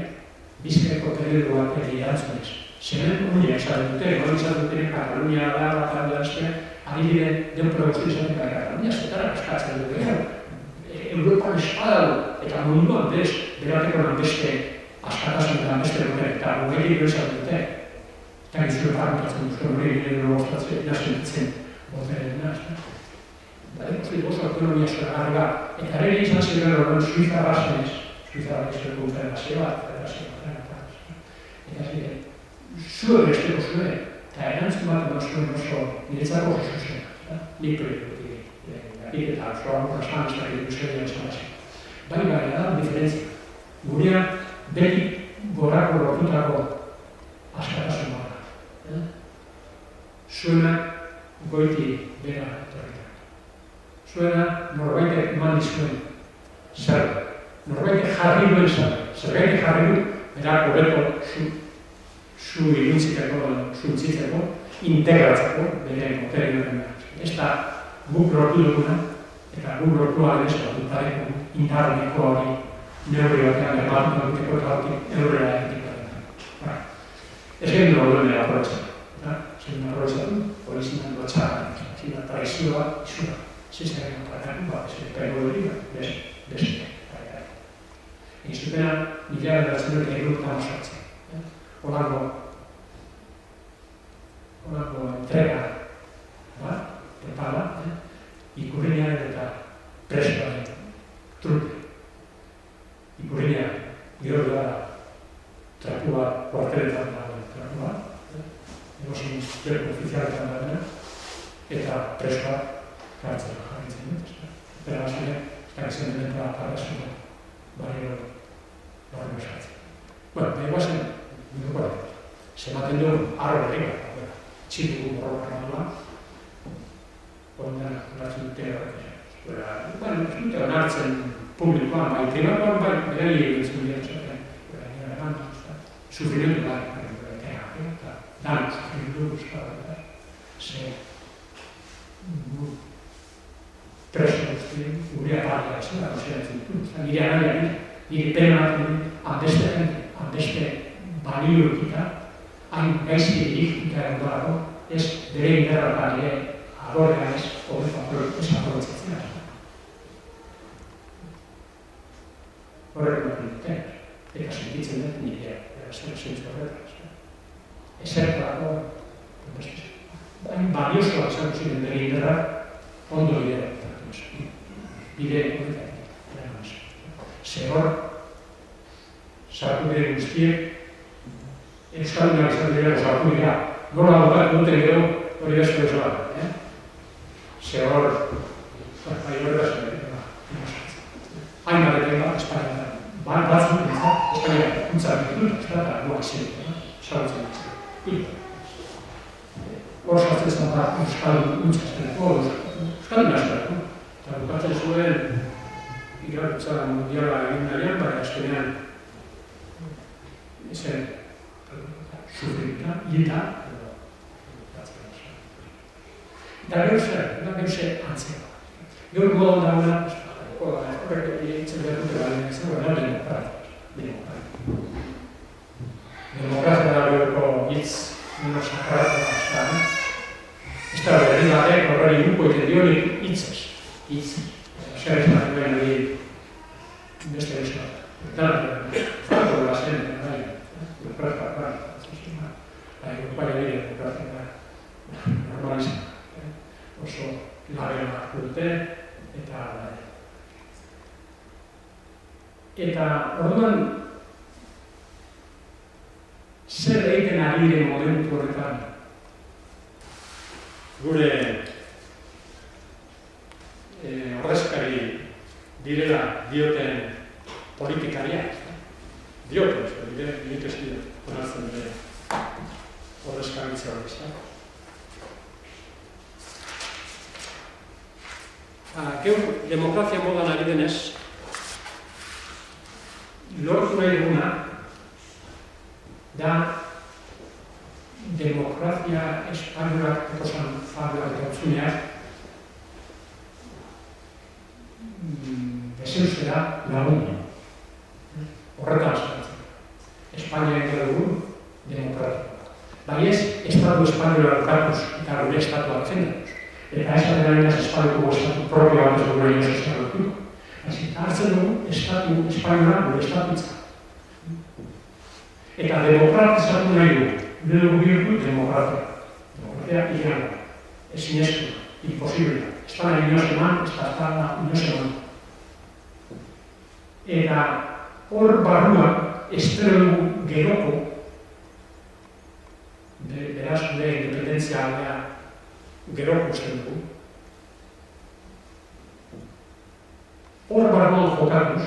Bizkaiko teleduak erantzunez. Zeren hori esan dute, hori esan dute Katalunia da, bat aldazte, ari dire den produkzio izan dute Katalunia, zetara eskatzen dute. Europan espada du, eta munduan berateko beste askatasunetan beste dute, eta gogeri gure dute, eta gizure parmentatzen duzko hori gire demostratzen, jasentitzen boterena, eta oso autonomia zoragarri bat, eta ere izan ziren horren Suiza basenez, Suiza basenez konfederazio bat, eta ziren, zuen besteko zuen, eta erantzun bat emazuen oso niretzako oso zuzen, nik proiektu eta zoa mokasman ez dakit euskera izan hasi. Baina da, diferentzia. Gurea beti gorako lortutako askatasun bat. Zuena goiti bera etorritak. Zuena norbaitek eman dizuen zer. Norbaitek jarri duen zer. Zerbaitek jarri du, bera hobeto zu iruntzitzeko, zuntzitzeko, integratzeko bere boterioaren behar. Ez da guk lortu duguna, eta guk lortu adez batutaren indarneko hori neurri batean bermatuko duteko eta hori neurrera egiteko. Ez egin dugu duen aprobetxatu. Zein aprobetxatu, hori zinan dutxara, zinan traizioa, izura. Zizaren aparatakun bat, ez egin hori beste. Egin zutena, nila beratzen dut egin dut amazatzen. Olako entrega, prepara, ikurriñaren eta presoaren truke. Ikurriña, gero gara, trapu bat, kuarteletan dagoen trapu bat, egosin berko ofizialetan dagoen, eta presoa kartzela jarritzen dut. Eta basile, ez da denta parrazua, barrio besatzen. Bueno, da iguazen, zematen duen arro berriak, txilu borroka doa, ondan batzuk dute horrek. Bueno, ez dute onartzen publikoan, bai, primakoan, bai, berari egitzen dira zaten, nire eman, sufrimendu bai, eta dan sufrimendu guztara, ze preso guztien, gure aparia ez da, konsideratzen dut, nire anaiari, nire pena hanbeste balio ekita, hain gaizki egikita egotarako, ez bere indarra bale agorrean ez aprobetzatzen da. Horrek ematen dute, eta sentitzen dut nire zentzu horretan. Ezertarako, hain baliosoa izan ziren bere indarra, ondo bidea. Bide horretan. Zehor, sartu bere guztiek, Euskaldunak izan dira sartu dira. Nola bukatu duten gero hori bezko ez bat. Zehor, bai horretaz hain batetan bat, Espainia batzuk nintzen, Espainia kuntzak ditut, eta noa zen, salutzen nintzen. Hor sartzen zen da Euskaldun kuntzazteneko, Euskaldun azterako. Eta bukatzen zuen, irakurtza mundiala egin nahian, baina azkenean zen sufrita, hilda, eta gero zer antzea. Gero modan dagoena, horrek egiten behar dute balen izan, baina demokrazia da behorko hitz nino sakaratu azkan. Ez da berri batek horreri duko egiten dionik hitzez. Zer ez bat duen egin beste euskal. Eta franko dela zen, Europaia dira demokratika normalizan. Oso lagenak dute, eta orduan zer egiten ari diren momentu horretan gure ordezkari direla dioten politikariak. Dioten, nik ez dira, onartzen dira. Ordezkaritza hori, ez da? Geur, demokrazia modan ari denez, lortu nahi duguna da demokrazia espainolak ekosan fabioak eta utzuneak bezeuzera lagun. Horretan azkatzen. Espainia egin dugu demokratikoa. Bai ez, Estatu espainola lukatuz eta gure estatu hartzen eta ez adela espainoko estatu propio bat ez gure inoz estatu. Hartzen dugu Estatu espainola gure estatutza. Eta demokratizatu nahi du, dugu bihurtu demokratia. Demokratia irana, ezinezko, imposible. Ez da nahi inoz eman, ez da inoz eman. Eta hor barruan, espero dugu geroko, beraz, gure independentzia aldea geroko usten dugu. Hor barruan jokatuz,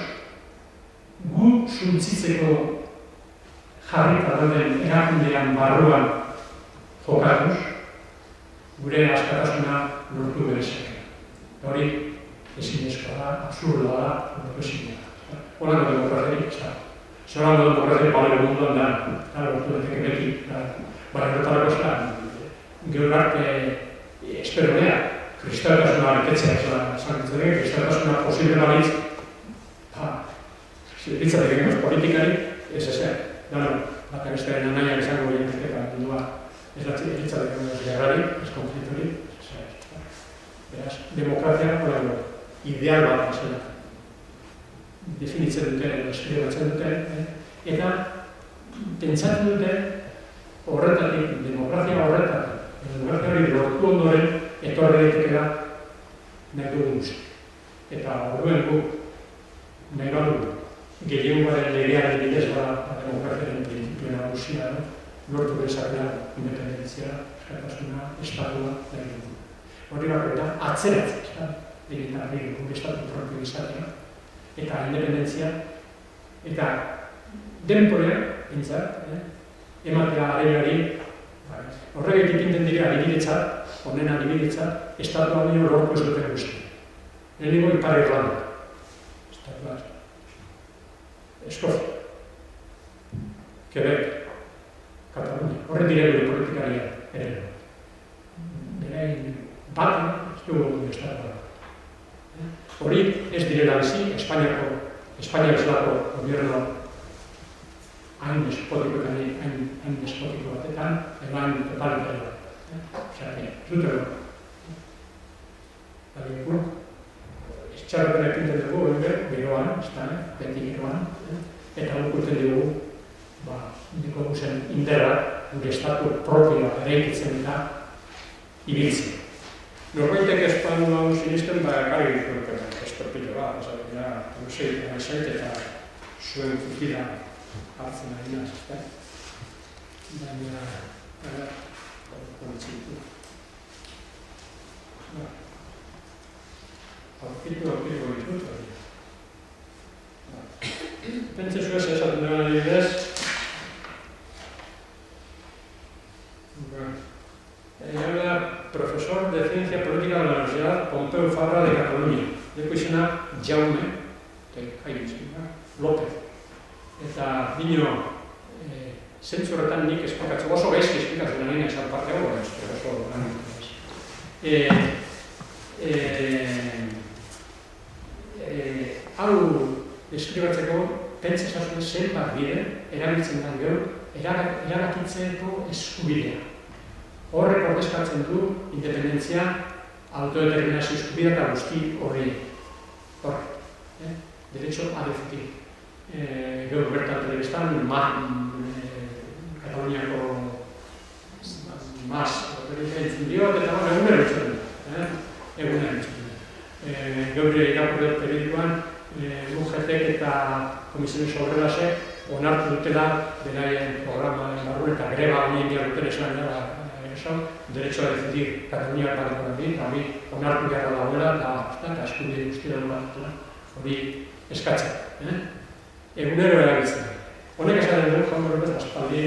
gu suntzitzeko jarrita dauden erakundean barruan jokatuz, gure askatasuna lortu berezak. Hori ezinezkoa da, absurdoa da, profesioa da. Horako demokraziarik, ez da. Zorako demokraziarik balego munduan da, lortu daiteke beti, baina horretarako ez da, geur arte espero beha, kristautasuna betetzea zankitzea, kristautasuna posible balitz, zirritzatek egin politikari, ez ezer. Bakar ezkaren anaiak izango gehiagoa mundua ez latzatek egin gerrari, ez konflitori, ez ezer. Beraz, demokrazia, ideal bat zela. Definitzen dute, eskribatzen dute, eta pentsatzen dute horretatik, demokrazia horretatik, demokrazia hori lortu ondoren, etorri daitekera nahi dugun guzti. Eta orduen guk nahi badu, gehiengoaren legearen bidez demokraziaren printzipioa nagusia, lortu bezakera independentzia, eskatasuna, estatua, nahi dugu. Hori bakoetan atzeratzea, egin guk estatu propio izatea, eta independentzia, eta denporean, entzat, ematea areari, horregatik ipinten dira adibidetzat, honen adibidetzat, estatua baino lortu ez duten guzti. Lehenengo Ipar Irlanda, estatua Eskozia, Quebec, Katalunia, horre dire gure politikaria ere. Berein bat, ez dugu estatua. Hori ez direla bizi, Espainia bezalako gobierno hain despotiko batetan, hain totalitario bat. Osea, zutero. Txarroten epinten dugu, geroan, beti geroan, eta ukurten dugu, diko guzen inderra, gure estatu propioa eraikitzen eta ibiltzen. Norbaitek espanu hau sinisten, gari diturupen, estorpillo bat, euseit eta zuen zutira hartzen ari naz, ezta? Baina, kontzitu. Aurkitu ditut hori. Pentsa zuez esaten duen adibidez. Era profesor de Ciencia Política de la Universidad Pompeu Fabra de Cataluña. Leko izena Jaume López. Eta dino, zentzu horretan nik esplikatzen, oso gaizki esplikatzen nahi esan parte hau, oso hau eskribatzeko pentsazazuen zenbat bide erabiltzen den gero erabakitzeko eskubidea. Horrek ordezkatzen du independentzia, autodeterminazio eskubidea eta guzti horri. Horrek, derecho a decidir. Gero bertan telebistan, Kataluniako entzun diot, eta egunero entzun dut. Geure irakurri periodikoan, UGTek eta Komisiones Horrelasek onartu dutela beraien programaren barruan eta greba honien duten esan derecho a decidir Kataluniak badeko nahi, eta hori onartu beharra dagoela eta eskubide guztia dutela hori eskatzen. Egunero erabiltzen. Honek esaten dut, Juan López, aspaldi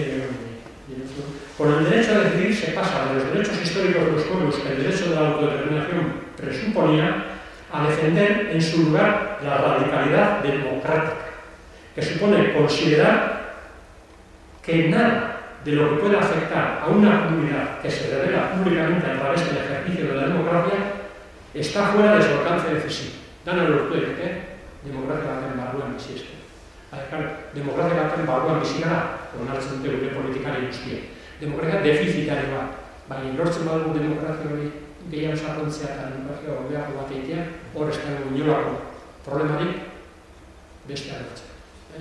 con el derecho a decidir se pasa de los derechos históricos de los pueblos que el derecho de la autodeterminación presuponía a defender en su lugar la radicalidad democrática, que supone considerar que nada de lo que pueda afectar a una comunidad que se revela públicamente a través del ejercicio de la democracia está fuera de su alcance decisivo. Dan el orto de que democracia baten barruan bizi eske. Democracia baten barruan bizi gara, onartzen dute gure politikari guztia. Democracia defizitari bat, baina lortzen badugu demokrazia hori gehiago sakontzea eta demokrazia hobeago bat egitea, hor ez dago inolako problemarik beste aldatzen.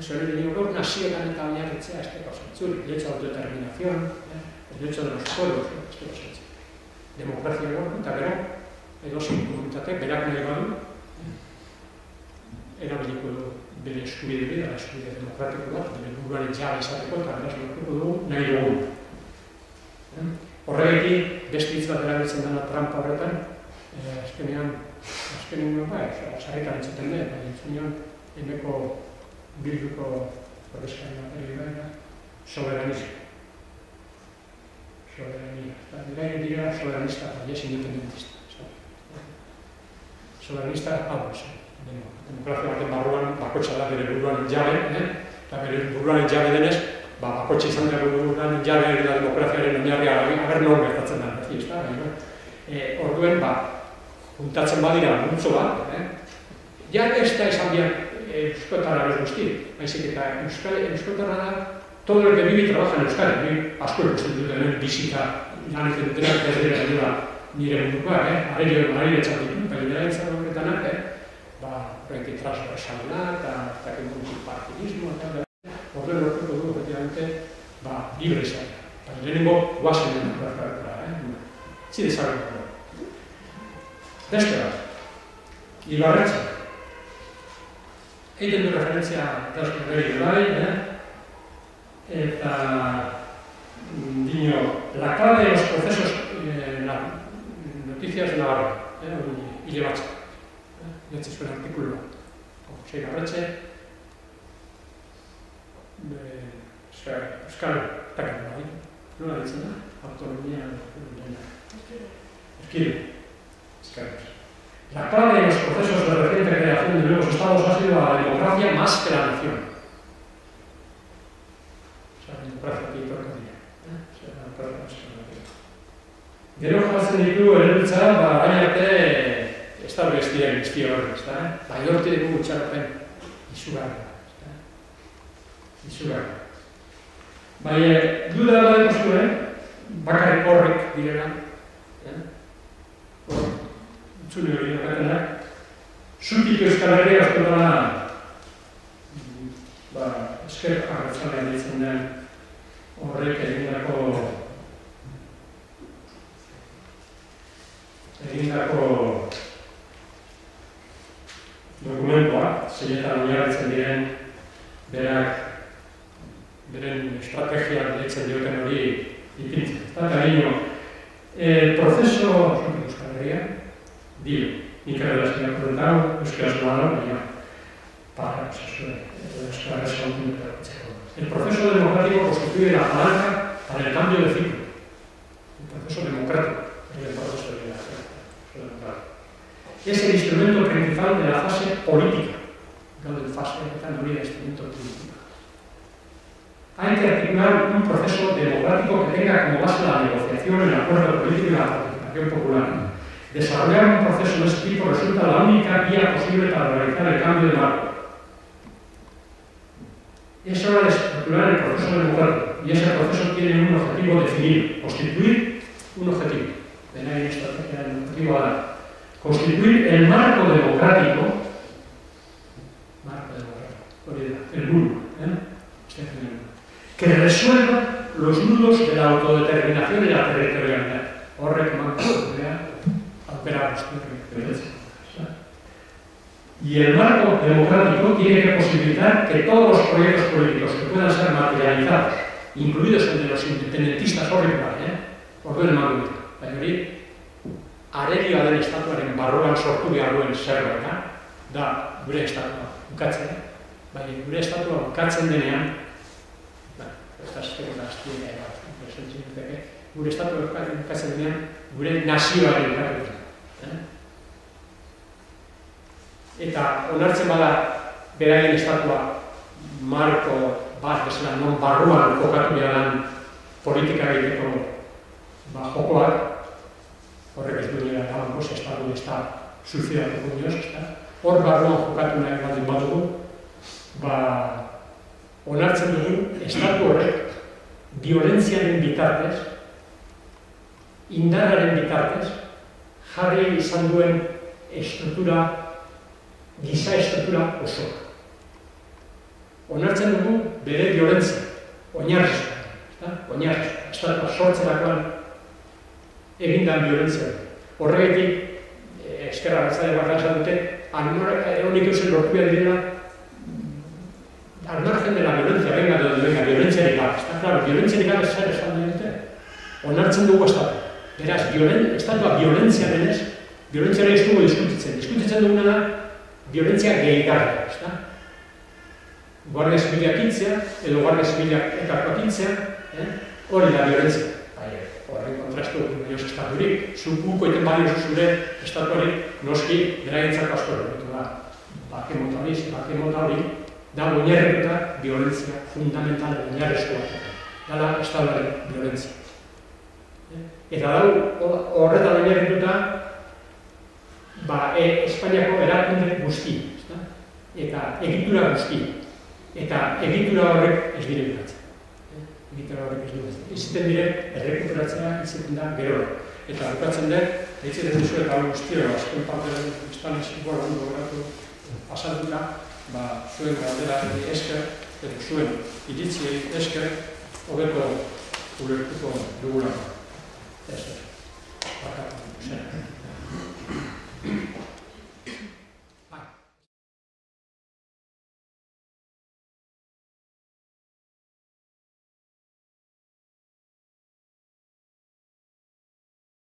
Sobre el niño nazioetan eta oinarritzea, el derecho a la autodeterminación, el derecho de los pueblos, democracia eta gero, edozein komunitate, berak nahi badu, erabiliko du bere eskubide bidea, eskubide demokratiko bat, bere buruaren jabe izateko eta beraz lortuko dugu nahi dugu. Horregatik, beste hitz bat erabiltzen dena trampa horretan, azkenean sarritan entzuten den, entzunean, emeko bilduko ordezkaria baina soberanismo. Soberania dira soberanista eta independentista. Soberanista hau demokrazia baten barruan bakotxa da bere buruaren jabe, eta bere buruaren jabe denez, bakotxa izan da buruaren jabe da demokraziaren oinarria ager non gertatzen da. Orduen, juntatzen badira multzo bat, ja ez da esan behar euskotara bez guzti, baizik eta euskotara da todo el que vive y trabaja en Euskadi, asko ikusten dut hemen bizita lan egiten dutenak ez dira nire mundukoa, arire txatik, baina izan horretanak, horretik transversalina eta multipartidismo, orduen lortuko du, efectivamente, libre izan. Lehenengo guazen den demokratikoa, zide zagarriko. Beste bat, hilarretzak. Egiten du referentzia Euskal Herri bai, eta la clave de los procesos, noticias de Navarra, hile batzak. Netze zuen artikulu bat. Sei garratxe, Euskal Takan bai, nola ditzen da? Autonomia Esquilo. La clave de los procesos de reciente creación de nuevos estados ha sido la democracia más que la nación. O sea, la democracia que hipercadía. Gero jartzen ditu eredutza, baina arte ez da bestia guztia horri, ez da? Bai horti dugu txarpen izugarra. Izugarra. Baina, duda badeko zuen, bakarrik horrek direla, Zune hori horretanak, zutik Euskal Herria azkotara esker agertzalea ditzen den horrek egindako dokumentua, zeinetan oinarritzen diren beren estrategiak ditzen dioten hori ipintzen. Eta gino, el proceso Euskal Herria, Dio, nik ere dazkiak korrentau, euskaraz doan, baina euskaraz kontinuetarritzeko. El proceso democrático constituye la palanca para el cambio de ciclo. El proceso democrático es el proceso democrático. Es el instrumento principal de la fase política. Hablo de fase, empezando bien el instrumento político. Hay que articular un proceso democrático que tenga como base la negociación, el acuerdo político y la participación popular. Desarrollar un proceso de este tipo resulta la única vía posible para realizar el cambio de marco. Es hora de estructurar el proceso democrático y ese proceso tiene un objetivo definido, constituir un objetivo. Ven ahí estrategia del objetivo A. Constituir el marco democrático, el bulbo, que resuelva los nudos de la autodeterminación y la territorialidad. Horrek y el marco democrático tiene que posibilitar que todos los proyectos políticos que puedan ser materializados, incluidos el de los independentistas orduen emango ditu. Baina hori, arerioa den estatuaren barruan sortu behar duen zerbait da gure estatua bukatzen. Baina gure estatua bukatzen denean, gure estatua bukatzen denean, gure nazioaren bukatzen. Eta onartzen bada beraien estatua marko bat bezala non barruan kokatu behar politika egiteko jokoak, horrek ez duela gabamos, estatu está suicidatuko dioz, hor barruan jokatu nahi baldin badugu, onartzen dugu estatu horrek violentziaren bitartez, indarraren bitartez, jarri izan duen giza estruktura osoa. onartzen dugu bere violentzia, oinarrizkoa, oinarrizkoa, estatua sortzerakoan egindan violentzia. Horregatik, eskerra batzare bat esan dute, honik eusen lortu behar direla, al margen de la violencia, venga, violentziarik gabe. Está claro, violentziarik gabe zer esan dute, onartzen dugu estatua. Beraz, estatua violentzia denez, violentziaren ez dugu diskutitzen. Diskutitzen duguna da, violentzia gehigarra, ezta? Guardia zibilak hiltzea, edo guardia zibilak ekarkoak hiltzea, hori da violentzia. Horren kontrastu, nioz estaturik, zupuko iten badiozu zure estatuarik, noski, eragintzako asko erretu da. Bake mota hori, da oinarrituta violentzia fundamental, oinarrezkoa. Dala estatuaren violentzia. Eta horretan oinarrituta, Espainiako erakunde guzti, eta egitura guzti, eta egitura horrek ez dire biratzen. Iziten dire, errekuperatzea izaten da gero. Eta bukatzen dut, eitzeren duzu eta hori guztio, azken parteren Hispanisiko lagundu geratu azalduta, zuen galdera esker, edo zuen iritziei esker, hobeto ulertuko dugulako. Ez da, bakatu, zen.